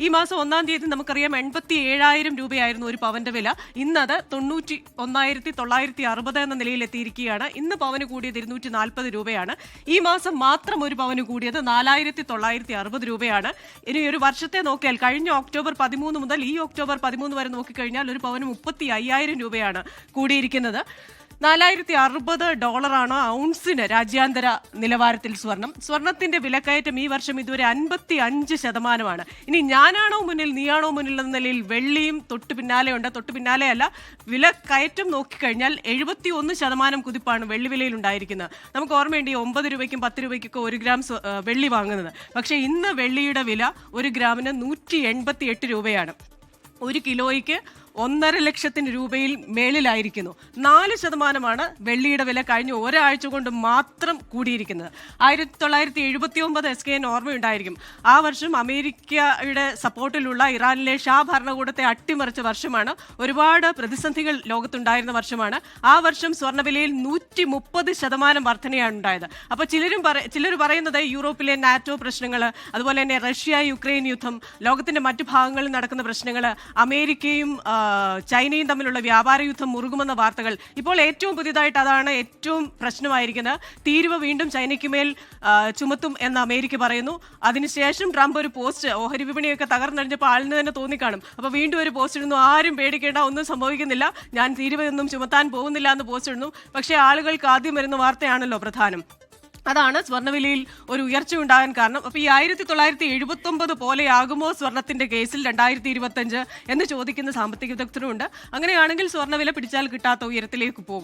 ഈ മാസം 1-ാം തീയതി നമുക്കറിയാം 87,000 രൂപയായിരുന്നു ഒരു പവന്റെ വില. ഇന്നത് 91,960 എന്ന നിലയിൽ എത്തിയിരിക്കുകയാണ്. ഇന്ന് പവന് കൂടിയത് 240 രൂപയാണ്. ഈ മാസം മാത്രം ഒരു പവന് കൂടിയത് 4,960 രൂപയാണ്. ഇനി ഒരു വർഷത്തെ നോക്കിയാൽ കഴിഞ്ഞ ഒക്ടോബർ 13 മുതൽ ഈ ഒക്ടോബർ 13 വരെ നോക്കിക്കഴിഞ്ഞാൽ ഒരു പവന് 35,000 രൂപയാണ് കൂടിയിരിക്കുന്നത്. $460 ഔൺസിന് രാജ്യാന്തര നിലവാരത്തിൽ സ്വർണത്തിന്റെ വിലക്കയറ്റം ഈ വർഷം ഇതുവരെ 55%. ഇനി ഞാനാണോ മുന്നിൽ നീയാണോ മുന്നിൽ എന്ന നിലയിൽ വെള്ളിയും തൊട്ടു പിന്നാലെയല്ല. വിലക്കയറ്റം നോക്കിക്കഴിഞ്ഞാൽ 71% കുതിപ്പാണ് വെള്ളി വിലയിൽ ഉണ്ടായിരിക്കുന്നത്. നമുക്ക് ഓർമ്മയുണ്ട് 9 രൂപയ്ക്കും 10 രൂപയ്ക്കൊക്കെ 1 ഗ്രാം വെള്ളി വാങ്ങുന്നത്. പക്ഷേ ഇന്ന് വെള്ളിയുടെ വില 1 ഗ്രാമിന് 188 രൂപയാണ്. 1 കിലോയ്ക്ക് 1.5 ലക്ഷത്തിന് രൂപയിൽ മേളിലായിരിക്കുന്നു. 4% വെള്ളിയുടെ വില കഴിഞ്ഞ ഒരാഴ്ച കൊണ്ട് മാത്രം കൂടിയിരിക്കുന്നത്. 1979 SKN ഓർമ്മയുണ്ടായിരിക്കും. ആ വർഷം അമേരിക്കയുടെ സപ്പോർട്ടിലുള്ള ഇറാനിലെ ഷാ ഭരണകൂടത്തെ അട്ടിമറിച്ച വർഷമാണ്. ഒരുപാട് പ്രതിസന്ധികൾ ലോകത്തുണ്ടായിരുന്ന വർഷമാണ്. ആ വർഷം സ്വർണ്ണവിലയിൽ 130% വർധനയാണ് ഉണ്ടായത്. അപ്പോൾ ചിലർ പറയുന്നത് യൂറോപ്പിലെ നാറ്റോ പ്രശ്നങ്ങൾ, അതുപോലെ തന്നെ റഷ്യ യുക്രൈൻ യുദ്ധം, ലോകത്തിന്റെ മറ്റു ഭാഗങ്ങളിൽ നടക്കുന്ന പ്രശ്നങ്ങൾ, അമേരിക്കയും ചൈനയും തമ്മിലുള്ള വ്യാപാര യുദ്ധം മുറുകുമെന്ന വാർത്തകൾ. ഇപ്പോൾ ഏറ്റവും പുതിയതായിട്ട് അതാണ് ഏറ്റവും പ്രശ്നമായിരിക്കുന്നത്. തീരുവ വീണ്ടും ചൈനയ്ക്ക് മേൽ ചുമത്തും എന്ന് അമേരിക്ക പറയുന്നു. അതിനുശേഷം ട്രംപ് ഒരു പോസ്റ്റ്, ഓഹരി വിപണിയൊക്കെ തകർന്നടിഞ്ഞപ്പോൾ ആളിന് തന്നെ തോന്നിക്കാണും. അപ്പോൾ വീണ്ടും ഒരു പോസ്റ്റ് ഇടുന്നു, ആരും പേടിക്കേണ്ട, ഒന്നും സംഭവിക്കുന്നില്ല, ഞാൻ തീരുവയൊന്നും ചുമത്താൻ പോകുന്നില്ല എന്ന് പോസ്റ്റ് ഇടുന്നു. പക്ഷേ ആളുകൾക്ക് ആദ്യം വരുന്ന വാർത്തയാണല്ലോ പ്രധാനം. അതാണ് സ്വർണ്ണവിലയിൽ ഒരു ഉയർച്ച ഉണ്ടാകാൻ കാരണം. അപ്പോൾ ഈ 1979 പോലെയാകുമോ സ്വർണത്തിന്റെ കേസിൽ 2025 എന്ന് ചോദിക്കുന്ന സാമ്പത്തിക വിദഗ്ധരുണ്ട്. അങ്ങനെയാണെങ്കിൽ സ്വർണ്ണവില പിടിച്ചാൽ കിട്ടാത്ത ഉയരത്തിലേക്ക് പോകും.